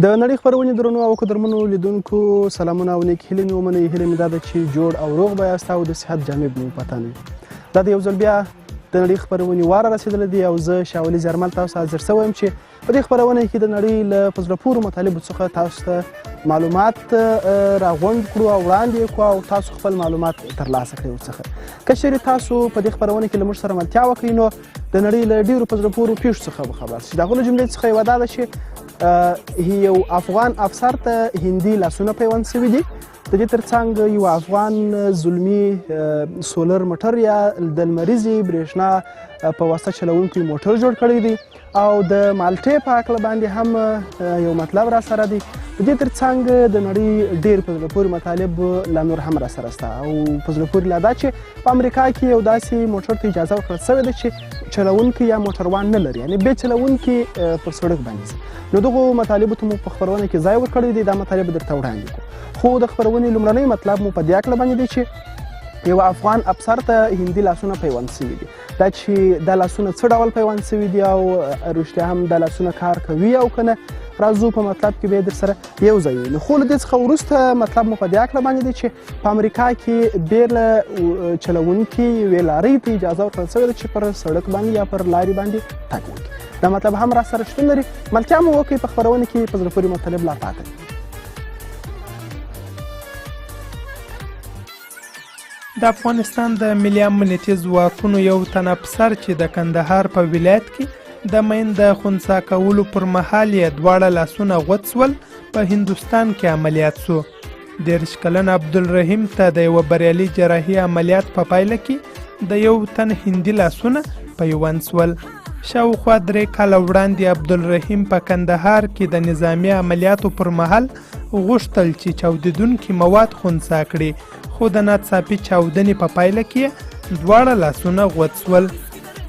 د نړۍ خپرونې درنو او قدرمنو لیدونکو سلامونه او نیک هیلې مې ومنئ. هیلې مې دا ده چې جوړ او روغ به یاست او د صحت جامې مو پته نه وي. دا د یو ځل بیا د نړۍ خپرونې واره رسېدلی دی او زه شاولي زیارمل تاسو حاضر شوی یم چې په دې خپرونه کې د نړۍ له په زړه پورو مطالبو څخه تاسو ته معلومات راغونډ کړو او وړاندې کړو او تاسو خپل معلومات ترلاسه کړئ ورڅخه. که چیرې تاسو په دې خپرونه کې له موږ سره ملتیا وکړئ نو د نړۍ له ډېرو په زړه پورو پیښو څخه به خبر شئ. د هغو له جملې څخه یوه دا ده چې یو افغان افسر ته هندي لاسونه پیوند شوي دي. د دې ترڅنګ یو افغان زلمي سولر موټر یا د لمریزې برېښنا په واسطه چلوونکی موټر جوړ کړی دی او د مالټې په هکله باندې هم یو مطلب را سره دی. د دې ترڅنګ د نړۍ ډېر په زړه پورې مطالب لا نور هم را سره شته او په زړه پورې لا دا چې په امریکا کې یو داسې موټر ته اجازه ورکړل شوې ده چې چلوونکی یا موټروان نه لري، یعنې بې چلوونکي پر سړک باندې ځي. نو دغو مطالبو ته مو په خپرونه کې ځای ورکړی دی. دا مطالب درته وړاندې کړو، خو د خپرونې لومړنی مطلب مو په دې هکله باندې دی چې یو افغان افسر ته هندي لاسونه پیوند شوي دي. دا چې دا لاسونه څه ډول پیوند شوي دي او رښتیا هم دا لاسونه کار کوي او که نه، راځو په مطلب کې به یې درسره یو ځای وینو. خو له دې څخه وروسته مطلب مو په دې هکله باندې دی چې په امریکا کې بېله چلوونکي یوې لارۍ ته اجازه ورکړل شوې ده چې پر سړک باندې یا پر لارې باندې تګ وکړي. دا مطلب هم را سره شتون لري. ملتیا مو وکړئ په خپرونه کې په زړه پورې مطلب لا پاته دی. د افغانستان د ملي امنیتي ځواکونو یو تن افسر چې د کندهار په ولایت کې د مین د خنثی کولو پر مهال یې دواړه لاسونه غوڅ شول، په هندوستان کې عملیات شو. 30 کلن عبدالرحیم ته د یوه بریالي جراحي عملیات په پایله کې د یو تن هندي لاسونه پیوند شول. شاوخوا 3 کاله وړاندې عبدالرحیم په کندهار کې د نظامي عملیاتو پر مهال غوښتل چې چاودیدونکي مواد خنثی کړي، خو د ناڅاپي چاودنې په پایله کې دواړه لاسونه غوڅ شول.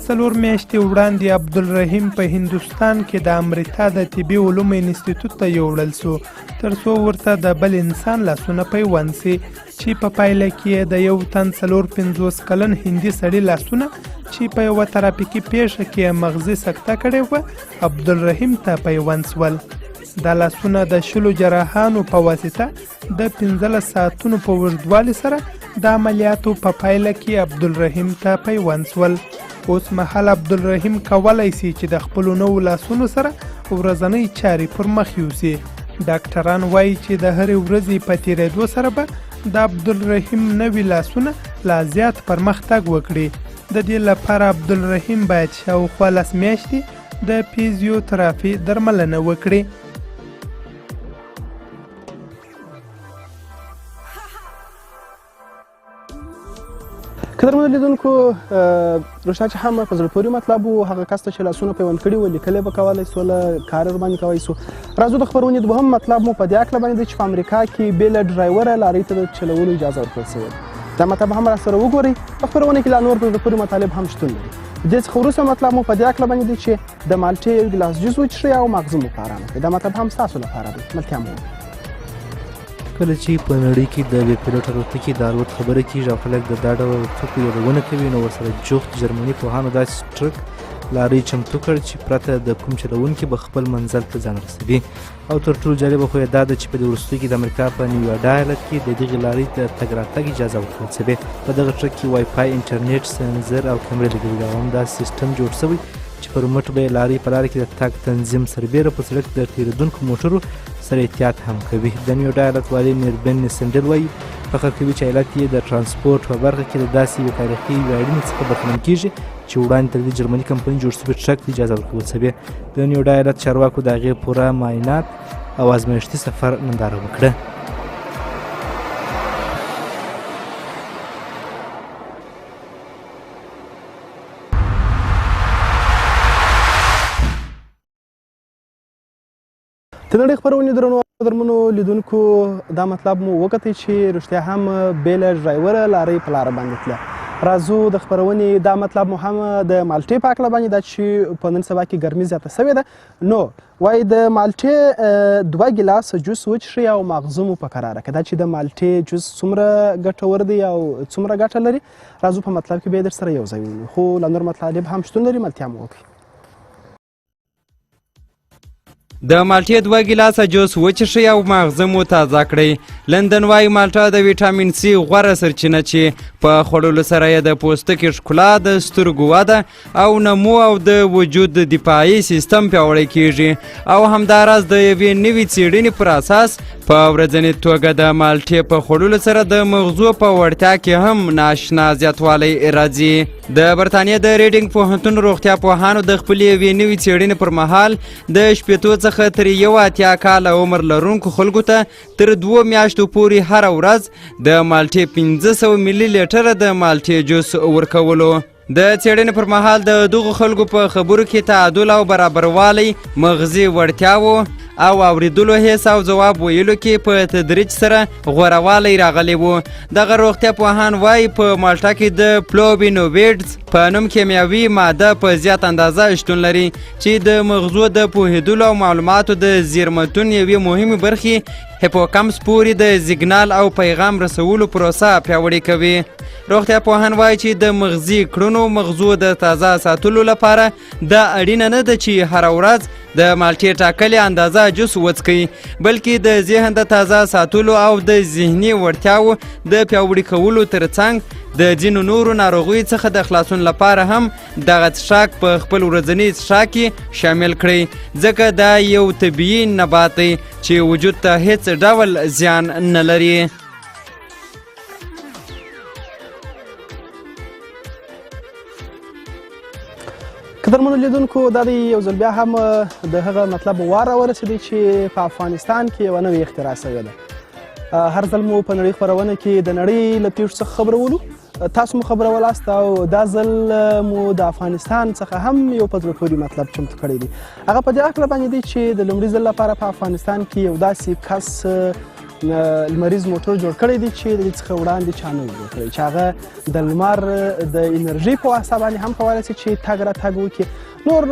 4 میاشتې وړاندې عبدالرحیم په هندوستان کې د امریکا د طبي علومو انسټیټوټ ته یوړل شو تر څو ورته د بل انسان لاسونه پیوند شي، چې په پایله کې د یو تن 54 کلن هندي سړي لاسونه چې په یوه ترافیکي پیښه کې مغزي سکته کړې وه عبدالرحیم ته پیوند شول. دا لاسونه د 10 جراحانو په واسطه د 15 ساعتونو په اوږدوالي سره د عملیاتو په پایله کې عبدالرحیم ته پیوند شول. اوس مهال عبدالرحیم کولی شي چې د خپلو نوو لاسونو سره ورځنۍ چارې پر مخ یوسي. ډاکټران وایي چې د هرې ورځې په تیریدو سره به د عبدالرحیم نوي لاسونه لا زیات پرمختګ وکړي. د دې لپاره عبدالرحیم باید شاوخوا 10 میاشتې د فیزیوتراپي درملنه وکړي. قدرمنو لیدونکو، رښتیا چې هم په زړه پورې مطلب و. هغه کس ته چې لاسونه پیوند کړي وو لیکلی به کولی سو، له کار ورباندې کولی سو. راځو د خپرونې دوهم مطلب مو په دې هکله باندې دی چې په امریکا کې بې له ډرایوره لارۍ ته د چلولو اجازه ورکړل شوې ده. دا مطلب هم را سره وګورئ. په خپرونه کې لا نور په زړه پورې مطالب هم شتون لري. د دې څخه وروسته مطلب مو په دې هکله باندې دی چې د مالټې یو ګیلاس جوس وڅښئ او ماغزه مو په ارامه کړئ. دا مطلب هم ستاسو لپاره دی. ملتیا مو کله چې په نړۍ کې د بې پیلوټه الوتکې د الوت خبره کېږي او خلک د دا ډول الوتکو یادونه کوي، نو ورسره جفت جرمني پوهانو داسې ټرک لارۍ چمتو کړ چې پرته د کوم چلوونکي به خپل منزل ته ځان رسوي. او تر ټولو جالبه خو یې دا ده چې په دې وروستیو کې د امریکا په نیواډا ایالت کې د دغې لارۍ د تګ راتګ اجازه ورکړل شوې. په دغه ټرک کې وای فای، انټرنیټ، سنسر او کیمرې لګېدلي دي او همداسې سیسټم جوړ شوی چې پر مټ به یې لارۍ په لاره کې د تګ تنظیم سربیره په سړک د تېرېدونکو موټرو سره احتیاط هم کوي. د نیوډا ایالت والي میربن سنډل وایي فخر کوي چې ایالت یې د ترانسپورټ په برخه کې د داسې یوې تاریخي ویاړنې څخه برخمن کېږي چې وړاندې تر دې جرمني کمپنۍ جوړ شوي ټرک ته اجازه ورکول شوې. د نیوډا ایالت چارواکو د هغې پوره معاینات او ازمایښتي سفر ننداره وکړه. د نړۍ خپرونې درنو او قدرمنو لیدونکو، دا مطلب مو وکتئ چې رښتیا هم بې له ډرایوره لارۍ په لاره باندې تله. راځو د خپرونې دا مطلب مو هم د مالټې په هکله باندې ده چې په نن سبا کې ګرمي زیاته شوې ده. نو وایي د مالټې 2 ګیلاسه جوس وڅښئ او ماغزه مو په قراره کړه. دا چې د مالټې جوس څومره ګټور دی او څومره ګټه لري، راځو په مطلب کې به یې درسره یو ځای ووینو. خو لا نور مطالب هم شتون لري. ملتیا مو وکړئ. د مالټې 2 ګیلاسه جوس وڅښئ او ماغزه مو تازه کړئ. لندن وایي مالټه د ویټامین سي غوره سرچینه چې په خوړلو سره یې د پوستکي ښکلا، د سترګو وده او نمو او د وجود دفاعي سیستم پیاوړی کیږي او همداراز د یوې نوې څېړنې پر اساس په ورځنۍ توګه د مالټې په خوړلو سره د مغزو په وړتیا کې هم ناشنا زیاتوالی راځي. د برتانیې د ریډینګ پوهنتون روغتیا پوهانو د خپلې یوې نوې څېړنې پر مهال د شپېتو څخه تر 81 کاله عمر لرونکو خلکو ته تر 2 میاشتو پورې هره ورځ د مالټې 500 ملي لیټره د مالټې جوس ورکولو. د څېړنې پر مهال د دغو خلکو په خبرو کې تعادل او برابروالی، مغزي وړتیاو او اوریدلو حس او ځواب ویلو کې په تدریج سره غوروالی راغلی و. دغه روغتیا پوهان وایي په مالټه کې د فلووینویډز په نوم کیمیاوي ماده په زیات اندازه شتون لري چې د مغزو د پوهېدلو او معلوماتو د زیرمتون یوې مهمې برخې هیپوکامپس پورې د سیګنال او پیغام رسولو پروسه پیاوړې کوي. روغتیا پوهان وایي چې د مغزي کړنو مغزو د تازه ساتلو لپاره دا اړینه نه ده چې هره ورځ د مالټې ټاکلې اندازه جوس وڅکئ، بلکې د ذهن د تازه ساتلو او د ذهني وړتیاو د پیاوړي کولو ترڅنګ د ځینو نورو ناروغیو څخه د خلاصون لپاره هم دغه څښاک په خپل ورځني څښاک کې شامل کړئ، ځکه دا یو طبیعي نبات دی چې وجود ته هیڅ ډول زیان نه لري. قدرمنو لیدونکو، دا د یو ځل بیا هم د هغه مطلب وار راورسېدی چې په افغانستان کې یوه نوې اختراع سوې ده. هر ځل مو په نړۍ خپرونه کې د نړۍ له پیښو څخه خبرولو، تاسو مو خبرولاست او دا ځل مو د افغانستان څخه هم یو په زړه پورې مطلب چمتو کړی دی. هغه په دې هکله باندې دی چې د لومړي ځل لپاره په افغانستان کې یو داسې کس لمریز موټر جوړ کړی دی چې د دې څخه وړاندې چا نه و جوړ کړی، چې هغه د لمر د انرژۍ په واسطه باندې هم کولی شي چې تګ راتګ وکړي. نور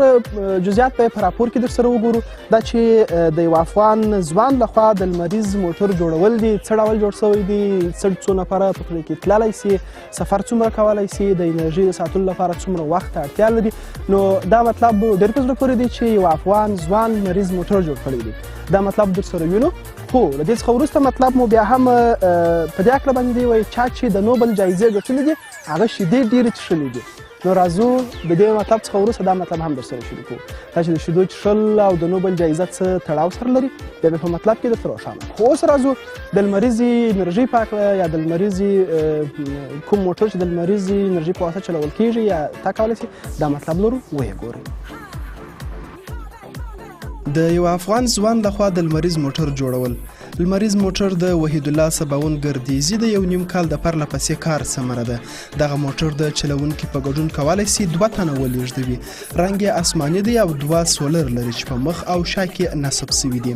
جزئیات به یې په راپور کې در سره وګورو. دا چې د یو افغان ځوان لخوا د لمریز موټر جوړول دي، څه ډول جوړ شوی دی، څو نفره په پرې کې تللی سي، سفر څومره کولی سي، د انرژۍ د ساتلو لپاره څومره وخت ته اړتیا لري. نو دا مطلب ډېر په زړه پورې دی چې یو افغان ځوان لمریز موټر جوړ کړی دی. دا مطلب در سره وینو. خو له دې څخه وروسته مطلب مو بیا هم په دې هکله باندې دی وایي چا چې د نوبل جایزې ګټلې دي هغه شیدې ډېرې څښلې دي. نو راځو د دې مطلب څخه وروسته دا مطلب هم در سره شروع کوو. دا چې د شیدو څښل او د نوبل جایزه څه تړاو سره لري بیا به په مطلب کې درته روښانه. خو اوس راځو د لمریزې انرژۍ په هکله یا د لمریزې کوم موټر چې د لمریزې انرژۍ په واسطه چلول کېږي یا تا کولی شي دا مطلب لرو ویې ګورئ. د یو افغان ځوان لخوا د لمریز موټر جوړول. لمریز موټر د وحید الله سباون ګردیزي د یو نیم کال د پرله پسې کار ثمره ده. دغه موټر د چلونکي په ګډون کولی سي 2 تنه ولېږدوي. رنګ یې آسماني دی او 2 سولر لري چې په مخ او شا کې نصب سوي دي.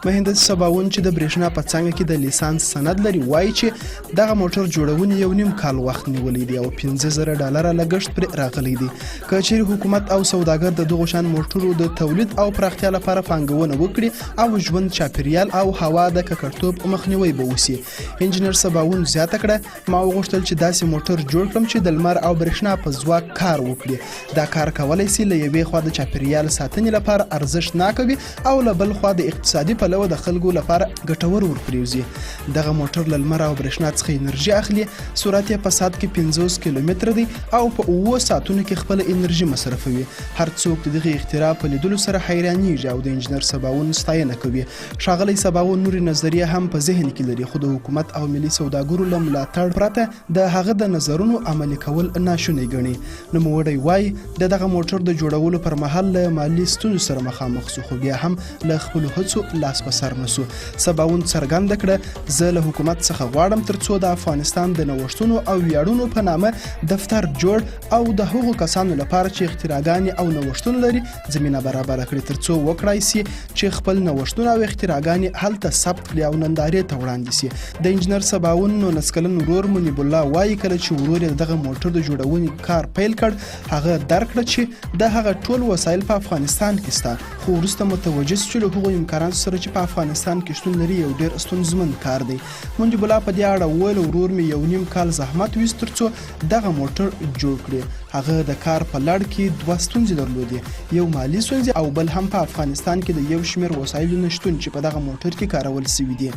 مهندس سباون چې د برېښنا په څانګه کې د لیسانس سند لري وایي چې دغه موټر جوړونې یو نیم کال وخت نیولی دی او $15,000 لګښت پرې راغلی دی. که چیرې حکومت او سوداګر د دغو شان موټرو د تولید او پراختیا لپاره پانګونه وکړي او ژوند، چاپیریال او هوا د ککړتوب مخنیوي به وشي. انجینر سباون زیاته کړه، ما وغوښتل چې داسې موټر جوړ کړم چې د لمر او برېښنا په ځواک کار وکړي. دا کار کولی سي له یوې خوا د چاپیریال ساتنې لپاره ارزښتناکه وي او له بل خوا د اقتصادي پلوه د خلکو لپاره ګټور ورپرېوځي. دغه موټر له لمر او برېښنا څخه انرژي اخلي. سرعت یې په ساعت کې 50 کیلومتره دی او په 7 ساعتونو کې خپله انرژي مصرفوي. هر څوک د دغې اختراع په لیدلو سره حیرانیږي او د انجینر سباون ستاینه کوي. ښاغلی سباون نورې نظریه هم په ذهن کې لري، خو د حکومت او ملي سوداګرو له ملاتړ پرته د هغه د نظرونو عملي کول ناشونی ګڼي. نوموړی وایي د دغه موټر د جوړولو پر مهال له مالي ستونزو سره مخامخ سو، خو بیا هم له خپلو هڅو لاس په سر نه سو. سباون څرګنده کړه زه له حکومت څخه غواړم ترڅو د افغانستان د نوښتونو او ویاړونو په نامه دفتر جوړ او د هغو کسانو لپاره چې اختراعګانې او نوښتونه لري زمینه برابره کړي ترڅو وکړای سي چې خپل نوښتونه او اختراعګانې هلته ثبت کړي او نندارې ته وړاندې سي. د انجینر سباون 19 کلن ورور منیب الله وایي کله چې ورور یې دغه موټر د جوړونې کار پیل کړ هغه درک کړه چې د هغه ټول وسایل په افغانستان کې شته، خو وروسته متوجه سو چې له هغو امکاناتو سره چې په افغانستان کې شتون لري یو ډېر ستونزمن کار دی. منیب الله په دې اړه وویل ورور مې یو نیم کال زحمت ویست ترڅو دغه موټر جوړ کړي. هغه د کار په لړ کې 2 ستونزې درلودې، یو مالی ستونزې او بل هم په افغانستان کې د یو شمېر وسایلو نشتون چې په دغه موټر کې کارول سوي دي.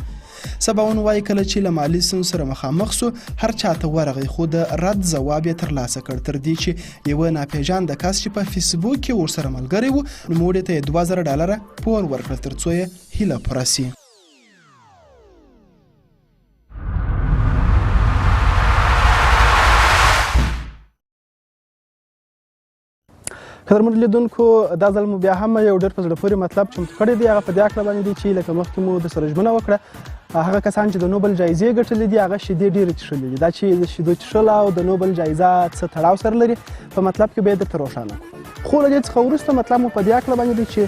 سباوون وایي کله چې له مالي ستونزو سره مخامخ سو هر چاته ورغی خو د رد ځواب یې ترلاسه کړ، تر دې چې یوه ناپېژانده کس چې په فیسبوک کې ورسره ملګری و نوموړي ته یې $2000 پور ورکړل تر څو یې هیله پوره سي. قدرمن لیدونکو دا ځل مو بیا هم یو ډېر په زړه پورې مطلب چمتو کړی دی. هغه په دې اړه باندې دی چې لکه مخکې مو د سره ژمنه وکړه هغه کسان چې د نوبل جایزې ګټلې دي هغه شیدې ډېرې څښلې دي. دا چې د شیدو څښل او د نوبل جایزه څه تړاو سره لري په مطلب کې به یې درته روښانه کړو. خو له دې څخه وروسته مطلب مو په دې اړه باندې دی چې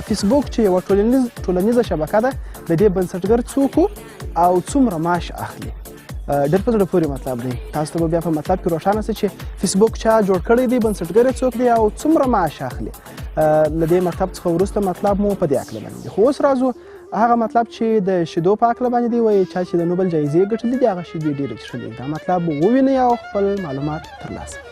فیسبوک چې یوه ټولنیزه شبکه ده د دې بنسټګر څوک او څومره معاش اخلي. ډېر په زړه پورې مطلب دی. تاسو ته به بیا په مطلب کې روښانه سي چې فیسبوک چا جوړ کړی دی، بنسټګر یې څوک دی او څومره معاش اخلي. له دې مطلب څخه وروسته مطلب مو په دې اړه باندې دی. خو اوس راځو هغه مطلب چې د شیدو په اړه باندې دی، وایي چا چې د نوبل جایزې ګټلې دي هغه شیدې ډېرې څښلې. دا مطلب ووینئ او خپل معلومات ترلاسه کړئ.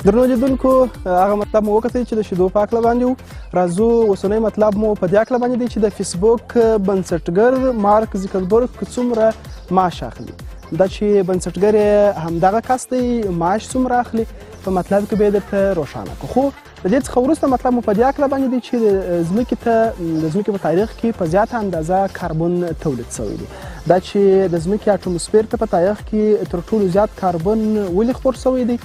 درنو لیدونکو هغه مطلب مو وکتل چې د شیدو په اړه باندې و. راځو اوسنی مطلب مو په دې اړه باندې دی چې د فیسبوک بنسټګر مارک زکربرګ څومره معاش اخلي. دا چې بنسټګر همدغه کس دی، معاش څومره اخلي په مطلب کې به یې درته روښانه کړو. خو د دې څخه وروسته مطلب مو په دې اړه باندې دی چې د ځمکې په تاریخ کې په زیاته اندازه کاربن تولید شوی دی. دا چې د ځمکې اټموسفیر ته په تاریخ کې تر ټولو زیات کاربن ولې خپور شوی دی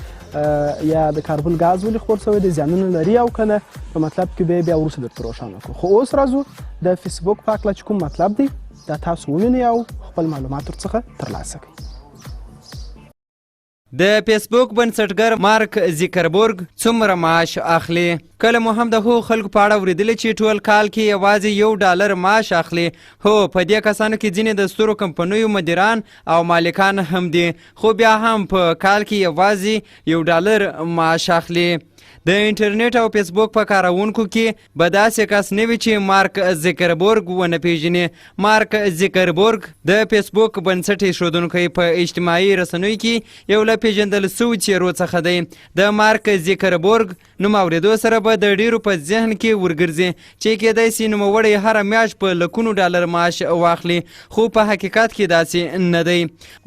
یا د کاربن ګاز ولې خپور شوی دی، زیانونه لري او که نه په مطلب کې به بیا وروسته درته روښانه کړو. خو اوس راځو د فیسبوک په اړه چې کوم مطلب دی دا تاسو ووینئ او خپل معلومات ورڅخه ترلاسه کړئ. د فیسبوک بنسټګر مارک زیکربرګ څومره معاش اخلي؟ کله مو هم د هغو خلکو په اړه اورېدلی چې ټول کال کې یوازې $1 معاش اخلي. هو په دې کسانو کې ځینې د سترو کمپنیو مدیران او مالکان هم دي، خو بیا هم په کال کې یوازې $1 معاش اخلي. د انټرنیټ او فیسبوک په کارونکو کې به داسې کس نه وي چې مارک زکربرګ ونه پیژني. مارک زکربرګ د فیسبوک بنسټ ایښودونکی په اجتماعي رسنیو کې یو له پیژندل سویو څیرو څخه دی. د مارک زکربرګ نوم اورېدو سره به د ډیرو په ذهن کې ورګرځي چې کیدای سي نوموړی هره میاشت په لکونو ډالر معاش واخلي، خو په حقیقت کې داسې نه دی.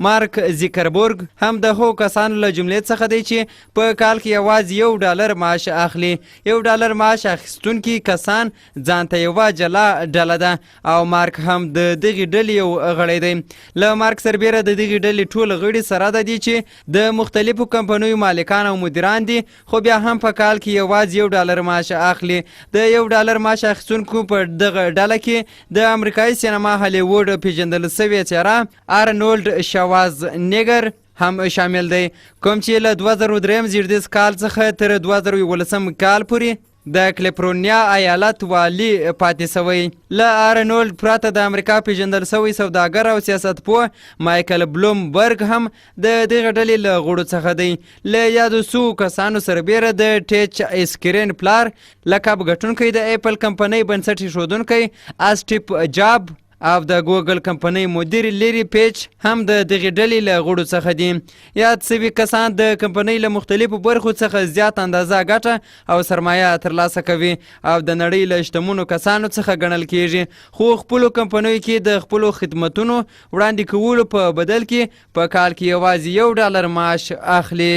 مارک زکربرګ هم د هغو کسانو له جملې څخه دی چې په کال کې یوازې $1 معاش اخلي. $1 معاش اخیستونکي کسان ځان ته یوه جلا ډله ده او مارک هم د دغې ډلې یو غړی دی. له مارک سربیره د دغې ډلې ټول غړي سره ده دي چې د مختلفو کمپنیو مالکان او مدیران دي، خو بیا هم په کال کې یوازې $1 معاش اخلي. د $1 معاش اخیستونکو په دغه ډله کې د امریکایي سینما هالیووډ پیژندل سوې څیره آرنولډ شوازنیګر هم شامل دی، کوم چې له 2003 زیږدیز کال څخه تر 2011 کال پورې د کلیفورنیا ایالت والی پاتې سوی. له آرنولډ پرته د امریکا پیژندل سوی سوداګر او سیاستپوه مایکل بلومبرګ هم د دغه ډلې له غړو څخه دی. له یادو څو کسانو سربیره د ټیچ اسکرین پلار لقب ګټونکی د اپل کمپنۍ بنسټ ایښودونکی اسټیف جاب او د ګوګل کمپنۍ مدیر لیری پیج هم د دغې ډلې له غړو څخه دي. یاد سوي کسان د کمپنۍ له مختلفو برخو څخه زیات اندازه ګټه او سرمایه ترلاسه کوي او د نړۍ له شتمنو کسانو څخه ګڼل کیږي، خو خپلو کمپنیو کې د خپلو خدمتونو وړاندې کولو په بدل کې په کال کې یوازې $1 معاش اخلي.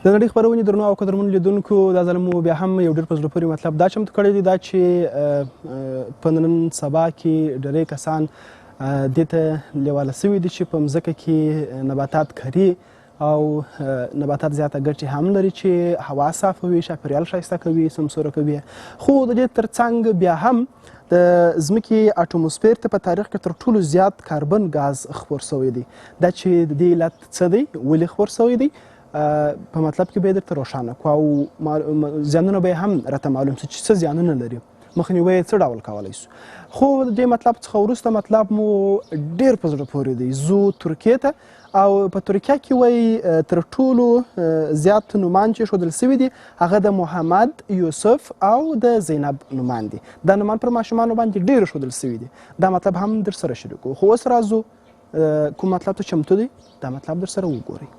د نړۍ خپرونې درنو او قدرمنو لیدونکو، دا ځل مو بیا هم یو ډېر په زړه پورې مطلب دا چمتو کړی دی، دا چې په نن سبا کې ډېری کسان دې ته لیواله سوي دي چې په مځکه کې نباتات کري او نباتات زیاته ګټې هم لري چې هوا صافوي، چاپېریال ښایسته کوي، سمسوره کوي. خو د دې تر څنګ بیا هم د ځمکې اټموسفیر ته په تاریخ کې تر ټولو زیات کاربن غاز خپور سوی دی. دا چې د دې علت څه دی، ولې خپور سوی دی، په مطلب کې به یې درته روښانه کړو او زیانونه به یې هم راته معلوم شي چې څه زیانونه لري، مخنیوی یې څه ډول کولی شو. خو د دې مطلب څخه وروسته مطلب مو ډېر په زړه پورې دی. ځو ترکیې ته او په ترکیه کې وایي تر ټولو زیات نومان چې ښودل سوي دي هغه د محمد، یوسف او د زینب نومان دي. دا نومان پر ماشومانو باندې ډېر ښودل سوي دي. دا مطلب هم در سره شریکو. خو اوس راځو کوم مطلب ته چمتو دی دا مطلب در سره وګورئ.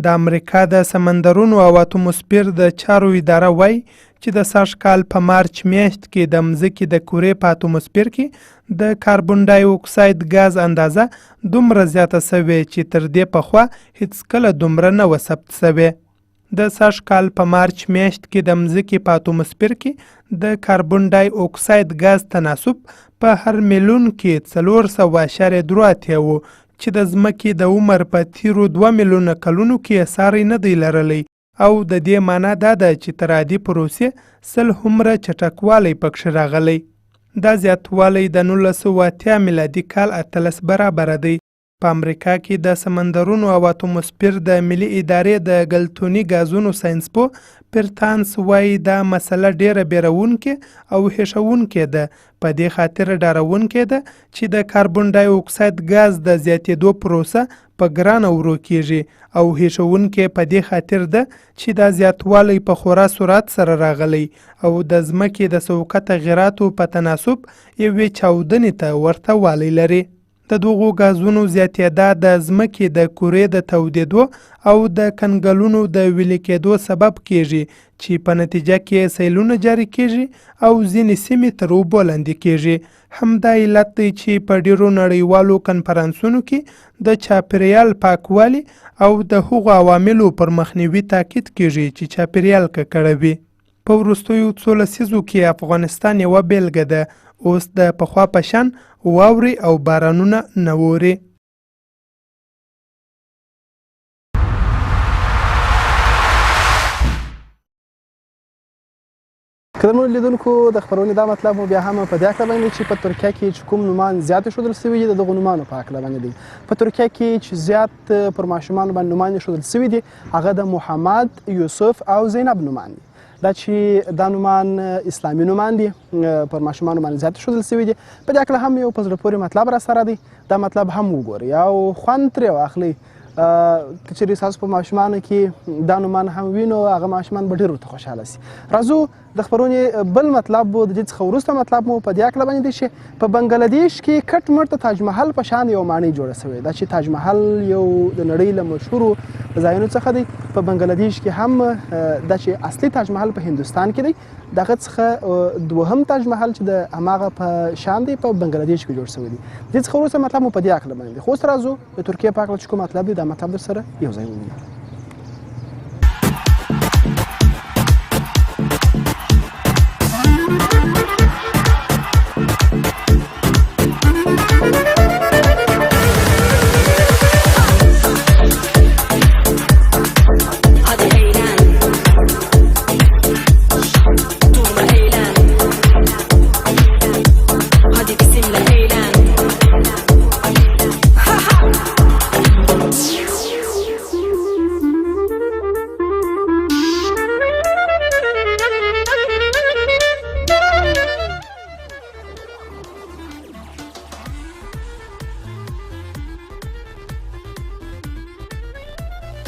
د امریکا د سمندرونو او اتموسفیر د چارو اداره وایي چې د سږ کال په مارچ میاشت کې د مځکې د کورې په اتموسفیر کې د کاربن ډای اکساید غاز اندازه دومره زیاته سوې چې تر دې پخوا هیڅکله دومره نه وه ثبت سوې. د سږ کال په مارچ میاشت کې د مځکې په اتموسفیر کې د کاربن ډای اکساید غاز تناسب په هر میلیون کې 400.3 و چې د ځمکې د عمر په تیرو 2 میلیونه کلونو کې اثاری نه دی لرلی او د دې معنا دا ده چې تر عادي پروسې 100 هومره چټکوالی پکښې راغلی. دا زیاتوالی د 1980 میلادي کال 18 برابره دی. په امریکا کې د سمندرونو او اتموسفیر د ملي ادارې د ګلتوني غازونو ساینسپوه پرتانس وایي دا مسله ډیره بیرونکې او هیښوونکې ده. په دې خاطر ډارونکې ده چې د کاربن ډای اکساید غاز د زیاتېدو پروسه په ګرانه ورو کیږي او هیښوونکې په دې خاطر ده چې دا زیاتوالی په خورا سرعت سره راغلی او د ځمکې د سوکه تغیراتو په تناسب یوې چاودنې ته ورته والی لري. د دغو غازونو زیاتېدا د ځمکې د کورې د تودېدو او د کنګلونو د ویلې کېدو سبب کیږي چې په نتیجه کې سیلونه جاري کیږي او ځینې سیمې تر اوبو لاندې کیږي. همدا علت دی چې په ډیرو نړیوالو کنفرانسونو کې د چاپیریال پاکوالي او د هغو عواملو پر مخنیوي تاکید کیږي چې چاپیریال ککړوي. په وروستیو څو لسیزو کې افغانستان یوه بیلګه ده. اوس د پخوا په شان واورې او بارانونه نه اوري. قدرمنو لیدونکو، د خپرونې دا مطلب مو بیا هم په دې هکله باندې چې په ترکیه کې چې کوم نومان زیات ښودل سوي دي د دغو نومانو په هکله باندې دی. په ترکیه کې چې زیات پر ماشومانو باندې نومان ښودل سوي دي هغه د محمد، یوسف او زینب نومان دي. دا چې دا نومان اسلامي نومان دي پر ماشومانو باندې زیات ښودل سوي دي. په دې هکله هم یو په زړه پورې مطلب را سره دی، دا مطلب هم وګورئ او خوند ترې واخلئ. که چېرې ستاسو په ماشومانو کې دا نومان هم وي نو هغه ماشومان به ډېر ورته خوشحاله سي. راځو د خپرونې بل مطلب د دې څخه وروسته مطلب مو په دې هکله باندې دی چې په بنګلادیش کې کټ مټ د تاج محل په شان یو ماڼۍ جوړه سوې ده چې تاج محل یو د نړۍ له مشهورو ځایونو څخه دی. په بنګلادیش کې هم دا چې اصلي تاج محل په هندوستان کې دی، دغه څخه دوهم تاج محل چې د هماغه په شان دی په بنګلادیش کې جوړ سوی دی. دې څخه وروسته مطلب مو په دې هکله باندې دی. خو اوس راځو د ترکیې په هکله چې کوم مطلب دی دا مطلب در سره یو ځای ووینو.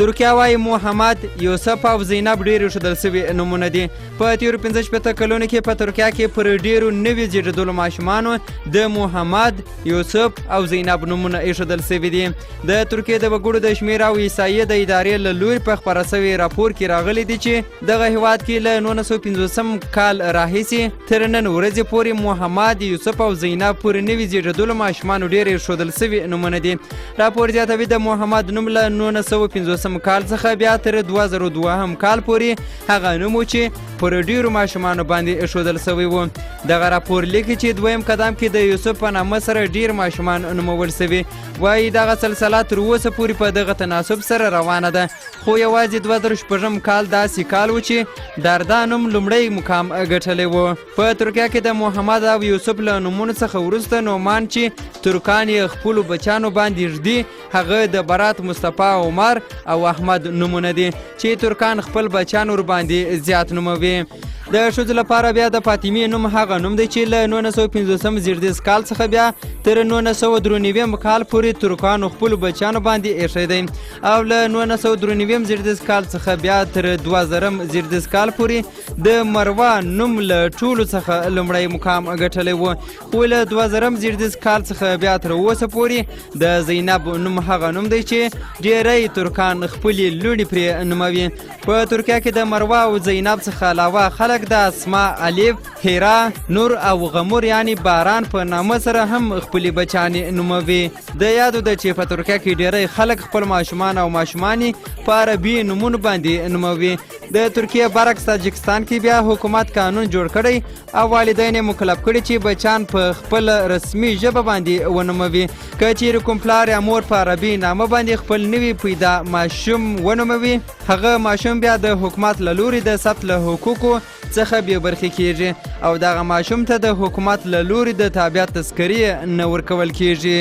ترکیه وایي محمد، یوسف او زینب ډېر ایښودل سوي نومونه دي. په تېرو ۴۵ کلونو کې په ترکیه کې پر ډېرو نوي زیږېدلو ماشومانو د محمد، یوسف او زینب نومونه ایښودل سوي دي. د ترکیې د وګړو د شمېر او احصایې د ادارې له لوري په خپاره سوي راپور کې راغلی دی چې دغه هېواد کې له 1950 کال راهیسې تر نن ورځې پورې محمد، یوسف او زینب پر نوي زیږېدلو ماشومانو ډېر ایښودل سوي نومونه دي. راپور زیاتوي د محمد نوم له 1950 کال څخه بیا تر 2002 کال پورې هغه نوم و چې پر ډیرو ماشومانو باندې ایښودل سوی و. دغه راپور لیکي چې دویم قدم کې د یوسف په نامه سره ډیر ماشومان نومول سوي. وایي دغه سلسله تر اوسه پورې په دغه تناسب سره روانه ده، خو یوازې 2006 کال داسې کال و چې داردا نوم لومړی مقام ګټلی و. په ترکیه کې د محمد او یوسف له نومونو څخه وروسته نومان چې ترکان یې خپلو بچیانو باندې ږدي هغه د برات، مصطفی، عمر او احمد نومونه دي چې ترکان خپل بچیان ور باندې زیات نوموي. د ښځو لپاره بیا د فاطمې نوم هغه نوم دی چې له 1950 زیږدیز کال څخه بیا تر 1993 کال پورې ترکانو خپلو بچیانو باندې ایښی دی، او له 1993 زیږدیز کال څخه بیا تر 2000 زیږدیز کال پورې د مروه نوم له ټولو څخه لومړی مقام ګټلی و. خو له 2000 زیږدیز کال څخه بیا تر اوسه پورې د زینب نوم هغه نوم دی چې ډیری ترکان خپلې لوڼې پرې نوموي. په ترکیه کې د مروه او زینب څخه علاوه خلک د اسما، الف، هیرا، نور او غمور یعنی باران په نامه سره هم خپلې بچیانې نوموي. د یادو ده چې په ترکیه کې ډیری خلک خپل ماشومان او ماشومانې په عربي نومونو باندې نوموي. د ترکیې برعکس تاجکستان کې بیا حکومت قانون جوړ کړی او والدین یې مکلف کړي چې بچیان په خپل رسمي ژبه باندې ونوموي. که چیرې کوم پلار یا مور په عربي نامه باندې خپل نوي پیدا ماشوم ونوموي، هغه ماشوم بیا د حکومت له لوري د ثبت له حقوقو څخه بې برخې کیږي او دغه ماشوم ته د حکومت له لوري د تابعیت تذکرې نه ورکول کیږي.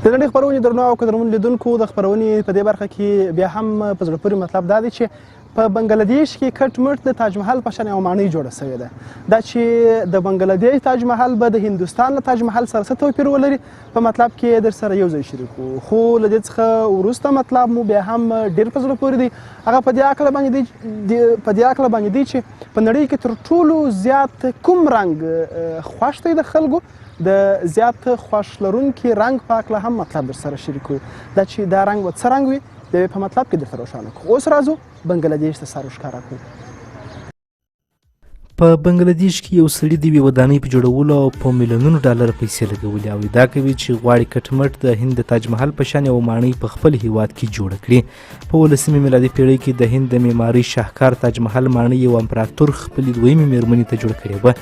د نړۍ خپرونې درنو او قدرمنو لیدونکو، د خپرونې په دې برخه کې بیا هم په زړه پورې مطلب دا دی چې په بنګلادیش کې کټ مټ د تاج محل په شان یوه ماڼۍ جوړه سوې ده. دا چې د بنګلادیش تاج محل به د هندوستان له تاج محل سره څه توپیر ولري په مطلب کې در سره یو ځای شریکو. خو له دې څخه وروسته مطلب مو بیا هم ډېر په زړه پورې دی. هغه په دې هکله باندې دی چې په نړۍ کې تر ټولو زیات کوم رنګ خوښ دی د خلکو، د زیات خوښ لرونکي رنګ په هکله هم مطلب در سره شریکو. دا چې دا رنګ به څه رنګ وي د په مطلب کې درته روښانه کړو. اوس راځو بنګلادیش ته سر ورښکاره کړو. په بنګلادیش کې یو سړي د یوې ودانۍ په جوړولو او په میلیونونو ډالر پیسې لګولې او ادعا کوي چې غواړي کټمټ د هند د تاج محل په شان یوه ماڼۍ په خپل هیواد کې جوړه کړي. په 18مې میلادي پیړۍ کې د هند د معمارۍ شاهکار تاج محل ماڼۍ یو امپراتور خپلې دویمې میرمنې ته جوړه کړې وه.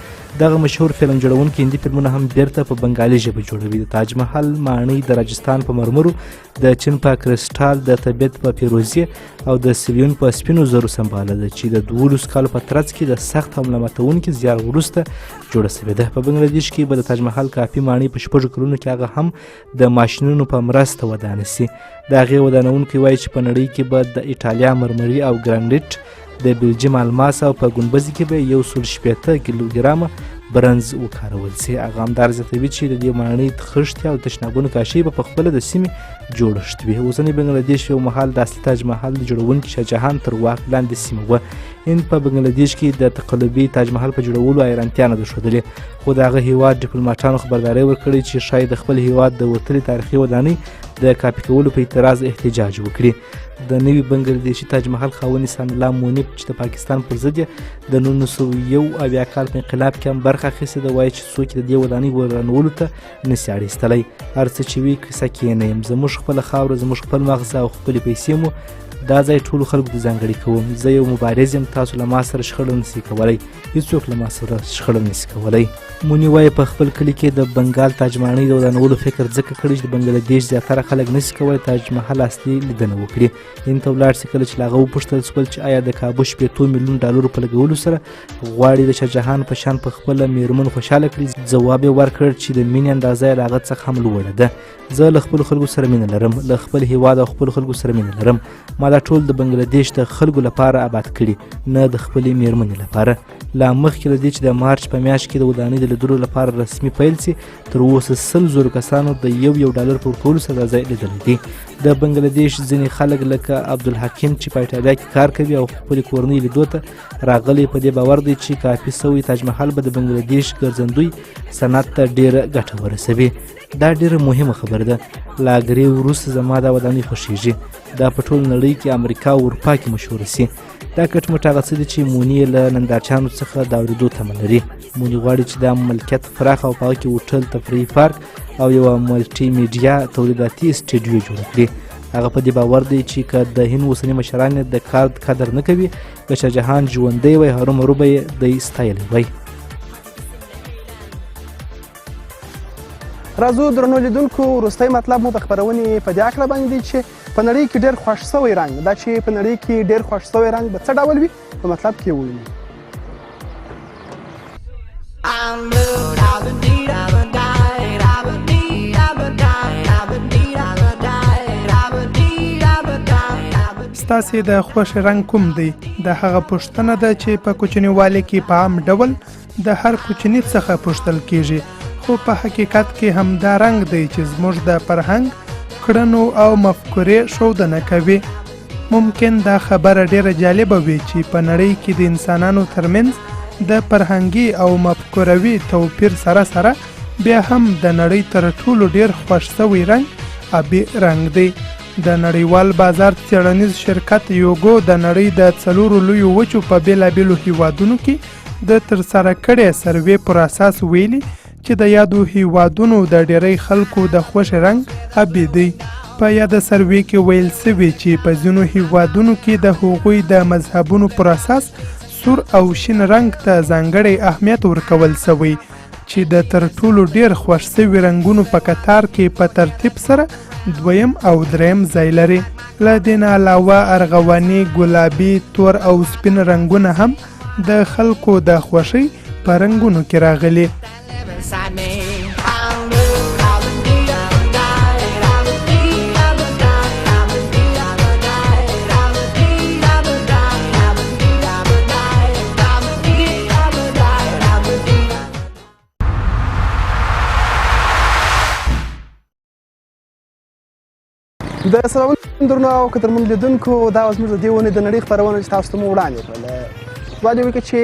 دغه مشهور فلم جوړونکي هندي فلمونه هم بیرته په بنګالي ژبه جوړوي. د تاج محل ماڼۍ د راجستان په مرمرو، د چین په کرسټال، د طبیعت په پیروزي او د سیریون په سپینو زرو سمباله ده چې د 12 کالو په ترڅ کې د سخت حمله ماتونکي زیار وروسته جوړه شوې ده. په بنګلادیش کې به د تاج محل کافي ماڼۍ په 6 کلونو کې هغه هم د ماشینونو په مرسته ودانه سي. د هغې ودانونکي وایي چې په نړۍ کې به د ایټالیا مرمري او ګرانډیټ، د بلجیم الماس او په ګنبزې کې به 180 کیلوګرامه برنز وکارول سي. هغه همدار زیاتوي چې د دې ماڼۍ خښتې او تشنابونو کاشي به په خپله د سیمې جوړښت وي. اوسنی بنګلادیش یو مهال د اصلي تاج محل د جوړونکي شاهجهان تر واک لاندې سیمه وه. هند په بنګلادیش کې د تقلبي تاج محل په جوړولو حیرانتیا نه ده ښودلې، خو د هغه هیواد ډیپلوماټانو خبرداری ورکړې چې شاید د خپل هیواد د وتلې تاریخي ودانۍ د کاپي کولو په اعتراض احتجاج وکړي. د نوي بنګلادیشي تاج محل خاوند سان الله مونیب چې د پاکستان پر ضد د 1971 کال په انقلاب کې هم برخه اخیستې ده، وایي چې څوک د دې ودانۍ ورانولو ته نسي اړیستلی. هر څه چې وي کیسه کې نه یم، زموږ خپله خاوره، زموږ خپل مغز او خپلې پیسې مو دا ځای ټولو خلکو ته ځانګړي کوم. زه یو مبارز یم، تاسو له ما سره شخړه نسي کولی، هېڅوک له ما سره شخړه نسي کولی. مونی وایي په خپل کلي کې د بنګال تاج ماڼۍ د ودانولو فکر ځکه کړی چې د بنګلادیش زیاتره خلک نسي کولی تاج محل اصلي لیدنه وکړي. هند ته ولاړ سي. کله چې له هغه وپوښتل شول چې آیا د کابو 80 میلیون ډالرو په لګولو سره غواړي د شاهجهان په شان په خپله میرمن خوشحاله کړي، ځواب یې ورکړ چې د مینې اندازه یې له هغه څخه هم لوړه ده. زه له خپلو خلکو سره مینه لرم، له خپل هیواد او خپلو خلکو سره مینه لرم. ما دا ټول د بنګلادیش د خلکو لپاره آباد کړي، نه د خپلې میرمنې لپاره. لا مخکې له دې چې د مارچ په میاشت کې د ودانۍ د لیدلو لپاره رسمي پیل سي، تر اوسه 100,000 کسانو د یو ډالر په ورکولو سره دا ځای لیدلی دی. د بنګلادیش ځینې خلک لکه عبدالحکیم چې په ایټالیا کې کار کوي او خپلې کورنۍ لیدو ته راغلی په دې باور دی چې کافي سوی تاج محل به د بنګلادیش ګرځندوی صنعت ته ډېره ګټه ورسوي. دا ډېره مهمه خبره ده. له هغې وروسته زما دا ودانۍ خوښیږي. دا په ټول نړۍ کې امریکا او اروپا کې مشهوره سي. دا کټمټ هغه څه دي چې مونی له نندارچیانو څخه د اورېدو تمه لري. مونی غواړي چې دا ملکیت پراخ او په هغه کې هوټل، تفریحي پارک او یوه ملټي میډیا تولیداتي سټوډیو جوړه کړي. هغه په دې باور دی چې که د هند اوسني مشران د کار قدر نه کوي، که شاهجهان ژوندی وی هرومرو به یې دی ستایلی وی. راځو درنو لیدونکو، وروستی مطلب مو د خپرونې په دې هکله باندې دی چې په نړۍ کې ډېر خوښ سوی رنګ، دا چې په نړۍ کې ډېر خوښ سوی رنګ به څه ډول وي په مطلب کې ووینو. ستاسې د خوښ رنګ کوم دی؟ د هغه پوښتنه ده چې په کوچنیوالي کې په عام ډول د هر کوچني څخه پوښتل کیږي، خو په حقیقت کې همدا رنګ دی چې زموږ د فرهنګ، کړنو او مفکورې ښودنه کوي. ممکن دا خبره ډیره جالبه وي چې په نړۍ کې د انسانانو ترمنځ د فرهنګي او مفکوروي توپیر سره سره بیا هم د نړۍ تر ټولو ډیر خوښ سوی رنګ آبي رنګ دی. د نړیوال بازار څیړنیز شرکت یوګو د نړۍ د 4 لویو وچو په بیلابیلو هیوادونو کې د ترسره کړې سروې پر اساس ویلي چې د یادو هیوادونو د ډیری خلکو د خوښ رنګ آبي دی. په یاده سروې کې ویل سوي چې په ځینو هیوادونو کې د هغوی د مذهبونو پر اساس سور او شین رنګ ته ځانګړی اهمیت ورکول سوی چې د تر ټولو ډیر خوښ سوي رنګونو په کتار کې په ترتیب سره 2م او 3م ځای لري. له دې نه علاوه ارغواني، ګلابي، تور او سپین رنګونه هم د خلکو د خوښۍ په رنګونو کې راغلي. د سلامونه درنو او قدرمنو لیدونکو، دا زموږ د دې ونې د نړۍ خپرونه چې تاسو ته مو وړاندې کړله. دعا دې وکړي چې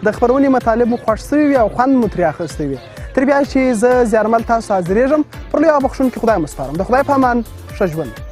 د خپرونې مطالب مو خوښ سوي وي او خوند مو ترې اخیستی وي. تر بیا چې زه زیارمل تاسو حاضرېږم، پر لوی او بخښونکي خدای مو سپارم. د خدای په امان، ښه ژوند.